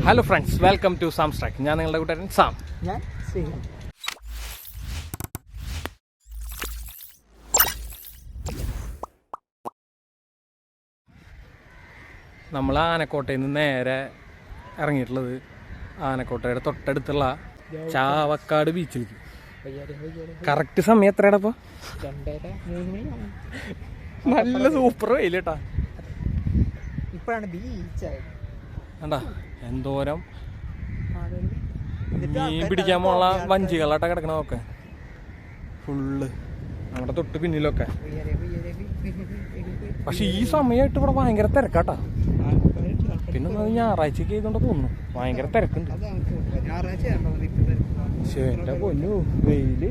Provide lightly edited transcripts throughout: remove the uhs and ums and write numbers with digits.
Hello friends, welcome to Sam Strack. ഞാൻ നിങ്ങളുടെ കൂട്ടുകാരൻ സാം. ഞാൻ നമ്മൾ ആനക്കോട്ടയിൽ നിന്ന് നേരെ ഇറങ്ങിയിട്ടുള്ളത് ആനക്കോട്ടയുടെ തൊട്ടടുത്തുള്ള ചാവക്കാട് ബീച്ചിലേക്ക്. കറക്റ്റ് സമയം എത്രയാടാ ഇപ്പോൾ? നല്ല സൂപ്പർ വെയിൽ കേട്ടാ. ഇപ്പോഴാണ് ബീച്ചായി കണ്ടാ എന്തോരം മീൻ പിടിക്കാൻ പോലുള്ള വഞ്ചികളാട്ടാ കിടക്കണതൊക്കെ ഫുള്ള് നമ്മുടെ തൊട്ട് പിന്നിലൊക്കെ. പക്ഷെ ഈ സമയമായിട്ട് ഇവിടെ ഭയങ്കര തിരക്കാട്ടാ. പിന്നെ ഞായറാഴ്ചക്ക് ചെയ്തോണ്ട് തോന്നുന്നു ഭയങ്കര തിരക്കുണ്ട്. പക്ഷേ എന്റെ പൊന്നു വെയില്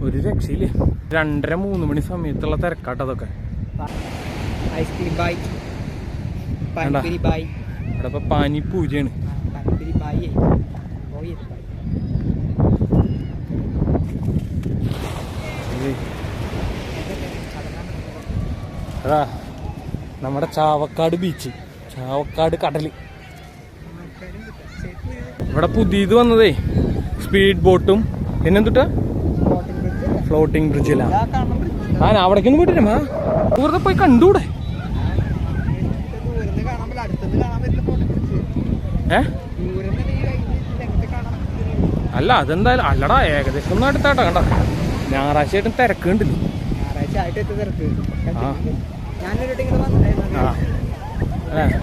ഒരു രക്ഷയില്ലേ. 2:30-3 മണി സമയത്തുള്ള തിരക്കാട്ട അതൊക്കെ. ഇവിടെ ഇപ്പൊ പാനി പൂജയാണ്. അതാ നമ്മുടെ ചാവക്കാട് ബീച്ച്, ചാവക്കാട് കടല്. ഇവിടെ പുതിയത് വന്നതേ സ്പീഡ് ബോട്ടും പിന്നെന്തുട്ടാ ഫ്ലോട്ടിംഗ് ബ്രിഡ്ജിലാ. അവിടേക്കൊന്നും പോയിട്ടില്ല, വെറുതെ പോയി കണ്ടൂടെ? അല്ല അതെന്തായാലും അല്ലടാ, ഏകദേശം ഒന്നും അടുത്താട്ടാ. കണ്ട ഞായറാഴ്ചയായിട്ടും തിരക്കുണ്ടല്ലോ.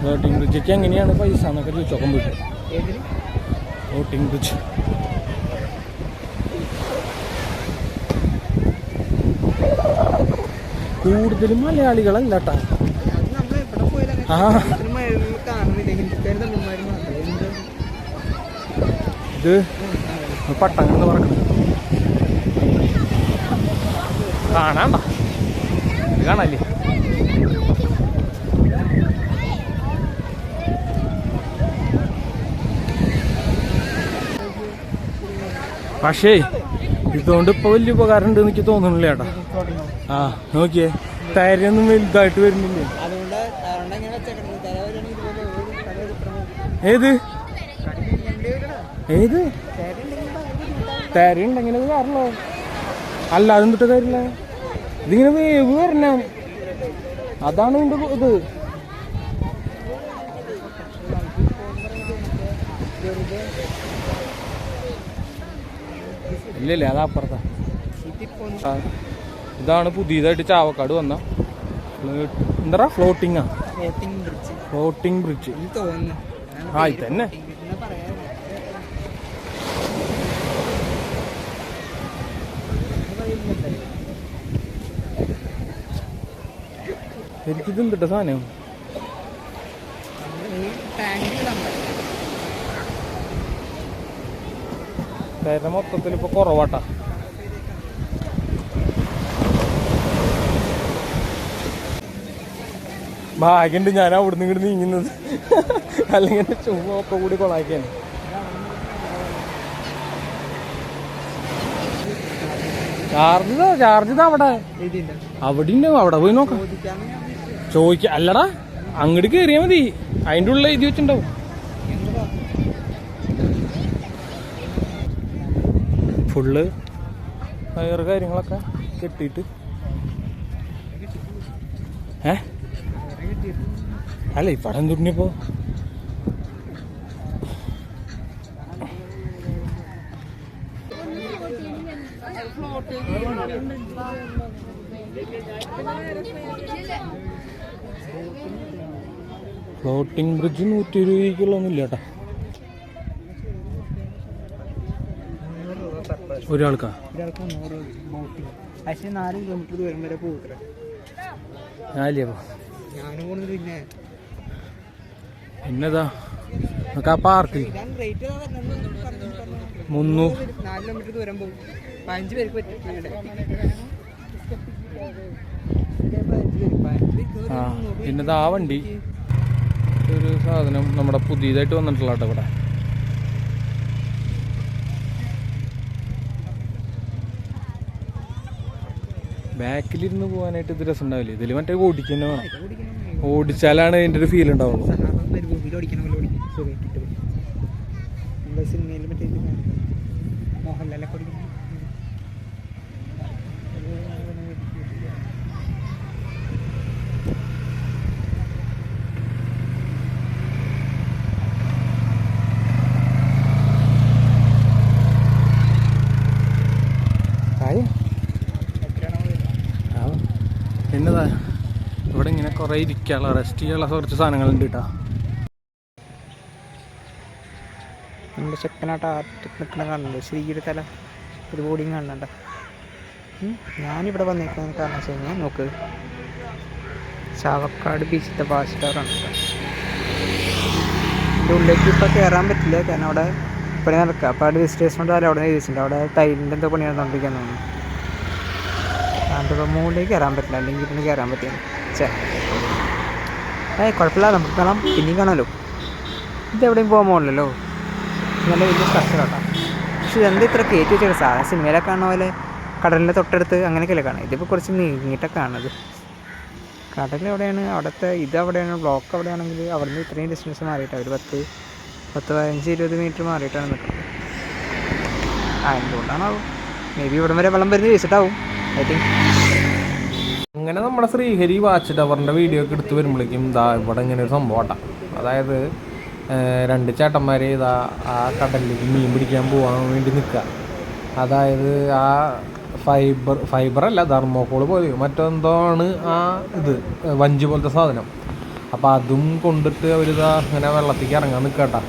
ഫ്ലോട്ടിംഗ് ബ്രിഡ്ജൊക്കെ എങ്ങനെയാണ് പൈസ എന്നൊക്കെ ചോദിച്ചോക്കാൻ പോയിട്ട്. ഫ്ലോട്ടിംഗ് ബ്രിഡ്ജ് കൂടുതലും മലയാളികളല്ല കേട്ടാ. ഇത് പട്ടങ്ങന്ന് പറക്കണം കാണാണ്ട, ഇത് കാണാല്ലേ. പക്ഷേ ഇതുകൊണ്ട് ഇപ്പൊ വലിയ ഉപകാരം ഉണ്ട് എനിക്ക് തോന്നുന്നില്ല ചേട്ടാ. ആ നോക്കിയേ, തരയൊന്നും വലുതായിട്ട് വരുന്നില്ലേ. ഏത് ഏത് തരയുണ്ടെങ്കിൽ അത് കാരണോ? അല്ല അതെന്തിട്ട് തരില്ല, ഇതിങ്ങനെ വേവ് വരണം, അതാണ് ഇതിന്റെ ഇത്. ഇല്ലല്ലേ, അതപ്പുറത്താ. ഇതാണ് പുതിയതായിട്ട് ചാവക്കാട് വന്ന എന്താ ഫ്ലോട്ടിംഗ് ബ്രിഡ്ജ്. ആ ഇത് തന്നെ. എനിക്കിത് എന്തിട്ട സാധനം തര മൊത്തത്തിൽ ഇപ്പൊ കുറവാട്ടാ. ഭാഗ്യണ്ട് ഞാൻ അവിടുന്ന് ഇങ്ങോട്ട് നീങ്ങുന്നത്, അല്ലെങ്കിൽ ചുമ്മാ ഒക്കെ കൂടി കൊളാക്കിയാണ്. ചാർജ് അവിടെ ഉണ്ട്, അവിടെ പോയി നോക്കാം. ചോദിക്ക അല്ലടാ, അങ്ങോട്ട് കയറിയാ മതി, അതിൻ്റെ ഉള്ളിൽ എഴുതി വെച്ചിട്ടുണ്ടാവും. ഫുള്ള് വയർ കാര്യങ്ങളൊക്കെ കെട്ടിയിട്ട്. അല്ല ഈ പടം തുണിയപ്പോ ഫ്ലോട്ടിംഗ് ബ്രിഡ്ജ് 120 കേട്ടാ ഒരാൾക്കാ. പക്ഷെ 4 കിലോമീറ്റർ ദൂരം വരെ പോകട്ടെ. പിന്നെതാ നമുക്ക് ആ പാർക്ക് 300 കിലോമീറ്റർ ദൂരം പോകും. 5 പേർക്ക് പറ്റും. പിന്നെതാ ആ വണ്ടി ഒരു സാധനം നമ്മുടെ പുതിയതായിട്ട് വന്നിട്ടുള്ള കേട്ടോ. ഇവിടെ ബാക്കിലിരുന്ന് പോകാനായിട്ട് ഇത് രസം ഉണ്ടാവില്ലേ. ഇതിൽ മറ്റേ ഓടിക്കുന്ന വേണം, ഓടിച്ചാലാണ് അതിൻ്റെ ഒരു ഫീൽ ഉണ്ടാവുള്ളൂ. എന്താ സിനിമയിൽ മറ്റേ ഇത് മോഹൻലാലൊക്കെ കൊടുക്കുന്നു. എന്നതാ ഇവിടെ ഇങ്ങനെ കുറേ ഇരിക്കാനുള്ള റെസ്റ്റ് ചെയ്യാനുള്ള കുറച്ച് സാധനങ്ങളുണ്ട് കേട്ടോ. നമ്മുടെ ചെക്കനായിട്ട് നിൽക്കണ കാണുന്നുണ്ട്. ശ്രീയുടെ തല ഒരു ബോഡിയും കാണുന്നുണ്ട്. ഞാനിവിടെ വന്നേക്കാൻ കാരണം വെച്ച് കഴിഞ്ഞാൽ നോക്ക്, ചാവക്കാട് ബീച്ചിലത്തെ ബാച്ചിലറാണ്. ഇതിൻ്റെ ഉള്ളിലേക്ക് ഇപ്പോൾ കയറാൻ പറ്റില്ല, കാരണം അവിടെ പണി നടക്കുക. അപ്പോൾ അവിടെ വിസിറ്റേഴ്സിനോട് അവിടെ ചോദിച്ചിട്ടുണ്ട്, അവിടെ ടൈലിൻ്റെ എന്തോ പണി നടന്നുകൊണ്ടിരിക്കാൻ തോന്നുന്നു. അതിപ്പോൾ മുകളിലേക്ക് കയറാൻ പറ്റില്ല, അല്ലെങ്കിൽ പിന്നെ കയറാൻ പറ്റിയാണ്. കുഴപ്പമില്ല, നമുക്ക് കാണാം, പിന്നെയും കാണാമല്ലോ. ഇതെവിടെയും പോകാൻ പോകണല്ലോ, നല്ല വലിയ സ്ട്രക്ചറാട്ടോ. പക്ഷെ ഇതെന്താ ഇത്ര കയറ്റി വെച്ചാൽ സാധാരണ സിനിമയിലൊക്കെ കാണുന്ന പോലെ കടലിൻ്റെ തൊട്ടടുത്ത് അങ്ങനെയൊക്കെയല്ലേ കാണാം. ഇതിപ്പോൾ കുറച്ച് നീങ്ങിയിട്ടൊക്കെ കാണുന്നത്. കടൽ എവിടെയാണ്, അവിടുത്തെ ഇത് അവിടെയാണ്, ബ്ലോക്ക് എവിടെയാണെങ്കിൽ അവിടുന്ന് ഇത്രയും ഡിസ്റ്റൻസ് മാറിയിട്ടാണ്, ഒരു 15-20 മീറ്റർ മാറിയിട്ടാണ് നിൽക്കുന്നത്. എന്തുകൊണ്ടാണാവും, മേ ബി ഇവിടം വരെ വെള്ളം വരുന്ന ചോദിച്ചിട്ടാവും ഐ തിങ്ക്. അങ്ങനെ നമ്മുടെ ശ്രീഹരി വാച്ച് ടവറിൻ്റെ വീഡിയോ ഒക്കെ എടുത്ത് വരുമ്പോഴേക്കും ഇതാ ഇവിടെ ഇങ്ങനെ ഒരു സംഭവം. അതായത് 2 ചേട്ടന്മാർ ഇതാ ആ കടലിലേക്ക് മീൻ പിടിക്കാൻ പോകാൻ വേണ്ടി നിൽക്കുക. അതായത് ആ ഫൈബറല്ല, ധർമ്മോക്കോൾ പോലെ മറ്റെന്തോ ആണ് ആ ഇത്, വഞ്ചി പോലത്തെ സാധനം. അപ്പോൾ അതും കൊണ്ടിട്ട് അവരിതാ അങ്ങനെ വെള്ളത്തേക്ക് ഇറങ്ങാൻ നിൽക്കട്ടാ.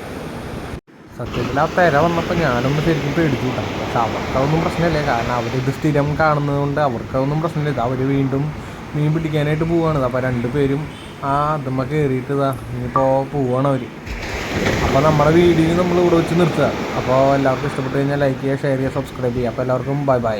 സത്യത്തിൽ ആ പെര വന്നപ്പോൾ ഞാനൊന്ന് ശരിക്കും പേടിച്ചു കൂട്ടാം. പക്ഷെ അവർക്കതൊന്നും പ്രശ്നമില്ല, കാരണം അവരിത് സ്ഥിരം കാണുന്നത് കൊണ്ട് അവർക്കതൊന്നും പ്രശ്നമില്ല. ഇത് അവർ വീണ്ടും മീൻ പിടിക്കാനായിട്ട് പോവുകയാണ്. അപ്പോൾ 2 പേരും ആ അതുമ്മ കയറിയിട്ട് ഇതാ ഇനിയിപ്പോൾ പോവുകയാണ് അവർ. അപ്പോൾ നമ്മുടെ വീഡിയോ നമ്മൾ ഇവിടെ വെച്ച് നിർത്തുക. അപ്പോൾ എല്ലാവർക്കും ഇഷ്ടപ്പെട്ട് കഴിഞ്ഞാൽ ലൈക്ക് ചെയ്യുക, ഷെയർ ചെയ്യുക, സബ്സ്ക്രൈബ് ചെയ്യുക. അപ്പോൾ എല്ലാവർക്കും ബൈ ബൈ.